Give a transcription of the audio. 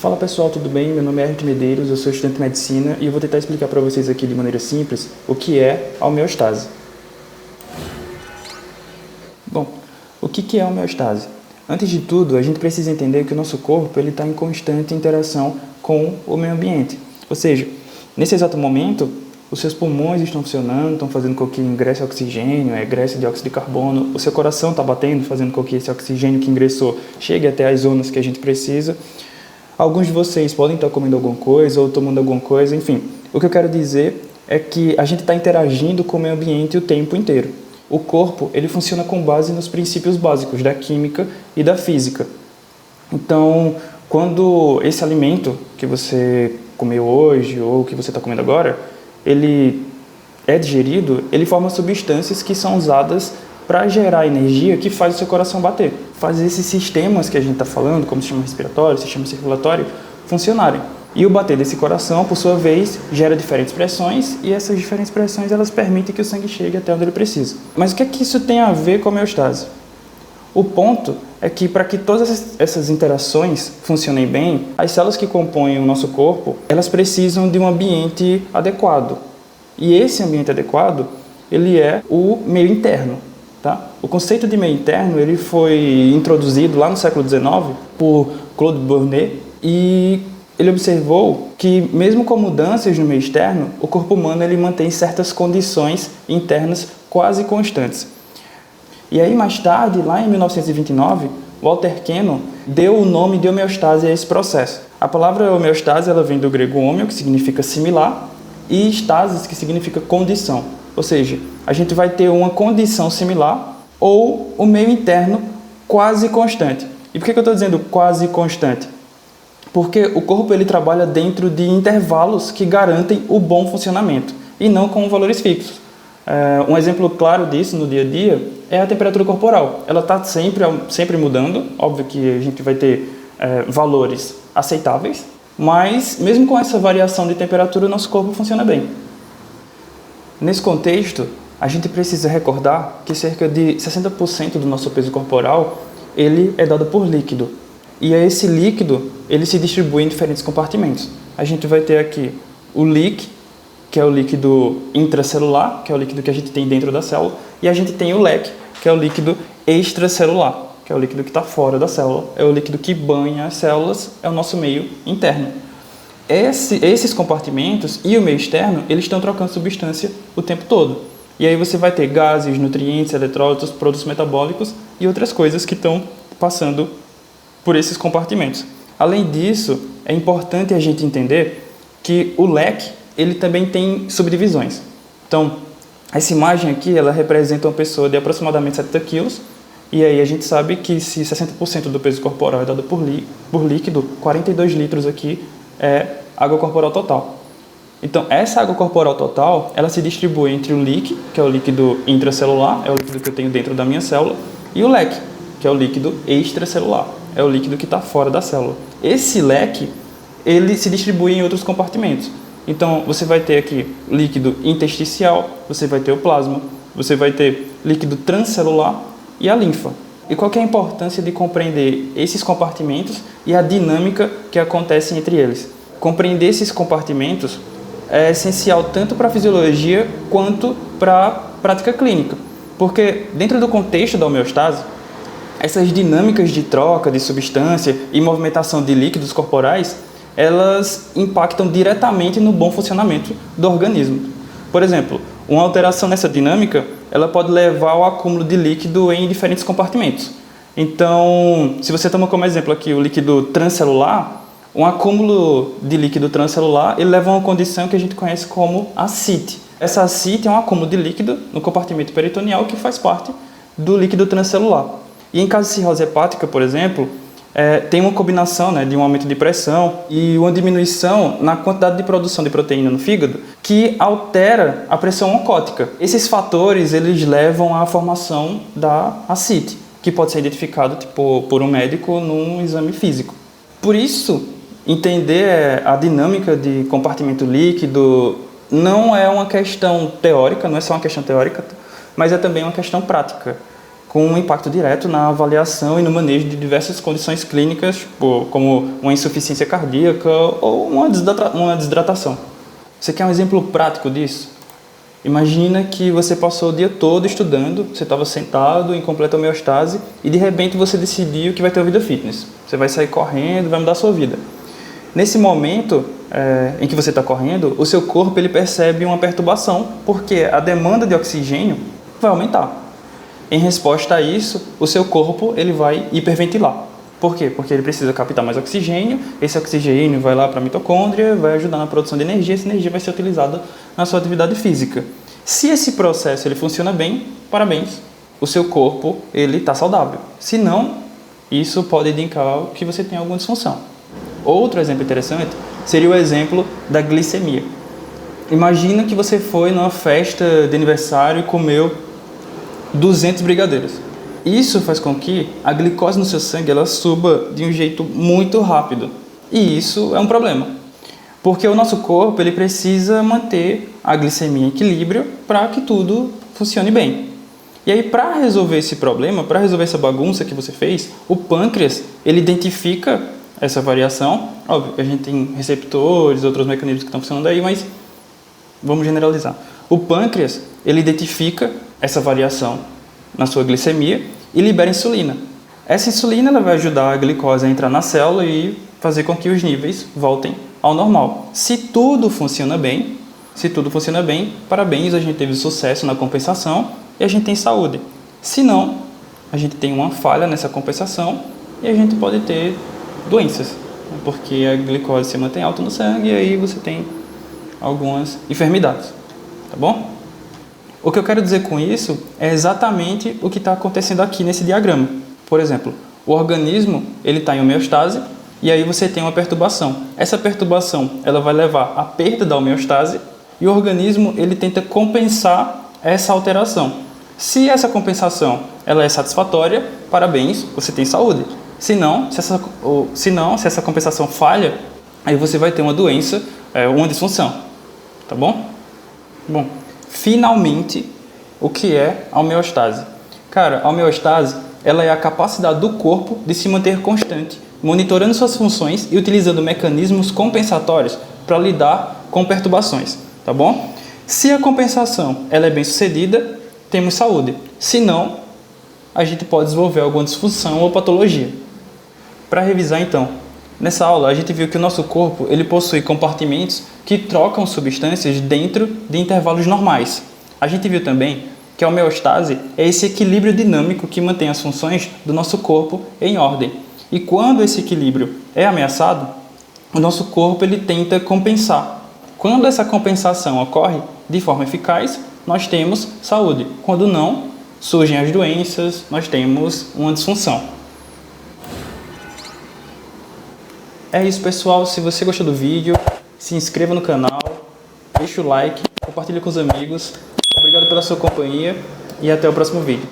Fala pessoal, tudo bem? Meu nome é Eric Medeiros, eu sou estudante de medicina e eu vou tentar explicar para vocês aqui de maneira simples o que é a homeostase. Bom, o que é a homeostase? Antes de tudo, a gente precisa entender que o nosso corpo está em constante interação com o meio ambiente. Ou seja, nesse exato momento, os seus pulmões estão funcionando, estão fazendo com que ingresse oxigênio, egresse dióxido de carbono, o seu coração está batendo, fazendo com que esse oxigênio que ingressou chegue até as zonas que a gente precisa. Alguns de vocês podem estar comendo alguma coisa ou tomando alguma coisa, enfim. O que eu quero dizer é que a gente está interagindo com o meio ambiente o tempo inteiro. O corpo, ele funciona com base nos princípios básicos da química e da física. Então, quando esse alimento que você comeu hoje ou que você está comendo agora, ele é digerido, ele forma substâncias que são usadas para gerar energia que faz o seu coração bater. Faz esses sistemas que a gente está falando, como sistema respiratório, sistema circulatório, funcionarem. E o bater desse coração, por sua vez, gera diferentes pressões e essas diferentes pressões elas permitem que o sangue chegue até onde ele precisa. Mas o que é que isso tem a ver com a homeostase? O ponto é que para que todas essas interações funcionem bem, as células que compõem o nosso corpo, elas precisam de um ambiente adequado. E esse ambiente adequado, ele é o meio interno. Tá? O conceito de meio interno ele foi introduzido lá no século XIX por Claude Bernard e ele observou que mesmo com mudanças no meio externo, o corpo humano ele mantém certas condições internas quase constantes. E aí mais tarde, lá em 1929, Walter Cannon deu o nome de homeostase a esse processo. A palavra homeostase ela vem do grego homeo, que significa similar, e stasis, que significa condição. Ou seja, a gente vai ter uma condição similar ou o meio interno quase constante. E por que eu estou dizendo quase constante? Porque o corpo ele trabalha dentro de intervalos que garantem o bom funcionamento e não com valores fixos. Um exemplo claro disso no dia a dia é a temperatura corporal. Ela está sempre mudando, óbvio que a gente vai ter valores aceitáveis, mas mesmo com essa variação de temperatura, o nosso corpo funciona bem. Nesse contexto, a gente precisa recordar que cerca de 60% do nosso peso corporal ele é dado por líquido. E esse líquido ele se distribui em diferentes compartimentos. A gente vai ter aqui o LIC, que é o líquido intracelular, que é o líquido que a gente tem dentro da célula, e a gente tem o LEC, que é o líquido extracelular, que é o líquido que está fora da célula, é o líquido que banha as células, é o nosso meio interno. Esses compartimentos e o meio externo, eles estão trocando substância o tempo todo. E aí você vai ter gases, nutrientes, eletrólitos, produtos metabólicos e outras coisas que estão passando por esses compartimentos. Além disso, é importante a gente entender que o leque, ele também tem subdivisões. Então, essa imagem aqui, ela representa uma pessoa de aproximadamente 70 quilos, e aí a gente sabe que se 60% do peso corporal é dado por líquido, 42 litros aqui é água corporal total. Então, essa água corporal total, ela se distribui entre o LIC, que é o líquido intracelular, é o líquido que eu tenho dentro da minha célula, e o LEC, que é o líquido extracelular, é o líquido que está fora da célula. Esse LEC, ele se distribui em outros compartimentos. Então, você vai ter aqui líquido intersticial, você vai ter o plasma, você vai ter líquido transcelular e a linfa. E qual que é a importância de compreender esses compartimentos e a dinâmica que acontece entre eles? Compreender esses compartimentos é essencial tanto para a fisiologia quanto para a prática clínica. Porque dentro do contexto da homeostase, essas dinâmicas de troca de substância e movimentação de líquidos corporais, elas impactam diretamente no bom funcionamento do organismo. Por exemplo, uma alteração nessa dinâmica, ela pode levar ao acúmulo de líquido em diferentes compartimentos. Então, se você toma como exemplo aqui o líquido transcelular, um acúmulo de líquido transcelular, ele leva a uma condição que a gente conhece como ascite. Essa ascite é um acúmulo de líquido no compartimento peritoneal que faz parte do líquido transcelular. E em caso de cirrose hepática, por exemplo, tem uma combinação de um aumento de pressão e uma diminuição na quantidade de produção de proteína no fígado que altera a pressão oncótica. Esses fatores eles levam à formação da ascite, que pode ser identificado por um médico num exame físico. Por isso, entender a dinâmica de compartimento líquido não é uma questão teórica, não é só uma questão teórica, mas é também uma questão prática. com um impacto direto na avaliação e no manejo de diversas condições clínicas, tipo, como uma insuficiência cardíaca ou uma desidratação. Você quer um exemplo prático disso? Imagina que você passou o dia todo estudando, você estava sentado em completa homeostase e de repente você decidiu que vai ter uma vida fitness. Você vai sair correndo, vai mudar a sua vida. Nesse momento em que você está correndo, o seu corpo ele percebe uma perturbação, porque a demanda de oxigênio vai aumentar. Em resposta a isso, o seu corpo ele vai hiperventilar. Por quê? Porque ele precisa captar mais oxigênio, esse oxigênio vai lá para a mitocôndria, vai ajudar na produção de energia, essa energia vai ser utilizada na sua atividade física. Se esse processo ele funciona bem, parabéns, o seu corpo ele está saudável. Se não, isso pode indicar que você tem alguma disfunção. Outro exemplo interessante seria o exemplo da glicemia. Imagina que você foi numa festa de aniversário e comeu 200 brigadeiros. Isso faz com que a glicose no seu sangue ela suba de um jeito muito rápido. E isso é um problema. Porque o nosso corpo ele precisa manter a glicemia em equilíbrio para que tudo funcione bem. E aí, para resolver esse problema, para resolver essa bagunça que você fez, o pâncreas ele identifica essa variação. Óbvio que a gente tem receptores, outros mecanismos que estão funcionando aí, mas vamos generalizar. O pâncreas ele identifica essa variação na sua glicemia e libera insulina. Essa insulina ela vai ajudar a glicose a entrar na célula e fazer com que os níveis voltem ao normal. Se tudo funciona bem, parabéns, a gente teve sucesso na compensação e a gente tem saúde. Se não, a gente tem uma falha nessa compensação e a gente pode ter doenças, porque a glicose se mantém alta no sangue e aí você tem algumas enfermidades, tá bom? O que eu quero dizer com isso é exatamente o que está acontecendo aqui nesse diagrama. Por exemplo, o organismo ele está em homeostase e aí você tem uma perturbação. Essa perturbação ela vai levar à perda da homeostase e o organismo ele tenta compensar essa alteração. Se essa compensação ela é satisfatória, parabéns, você tem saúde. Se não, se essa compensação falha, aí você vai ter uma doença, uma disfunção. Tá bom? Bom, finalmente, o que é a homeostase? Cara, a homeostase ela é a capacidade do corpo de se manter constante, monitorando suas funções e utilizando mecanismos compensatórios para lidar com perturbações. Tá bom? Se a compensação ela é bem sucedida, temos saúde. Se não, a gente pode desenvolver alguma disfunção ou patologia. Para revisar então, nessa aula a gente viu que o nosso corpo ele possui compartimentos que trocam substâncias dentro de intervalos normais. A gente viu também que a homeostase é esse equilíbrio dinâmico que mantém as funções do nosso corpo em ordem. E quando esse equilíbrio é ameaçado, o nosso corpo ele tenta compensar. Quando essa compensação ocorre de forma eficaz, nós temos saúde. Quando não, surgem as doenças, nós temos uma disfunção. É isso, pessoal. Se você gostou do vídeo, se inscreva no canal, deixa o like, compartilhe com os amigos. Obrigado pela sua companhia e até o próximo vídeo.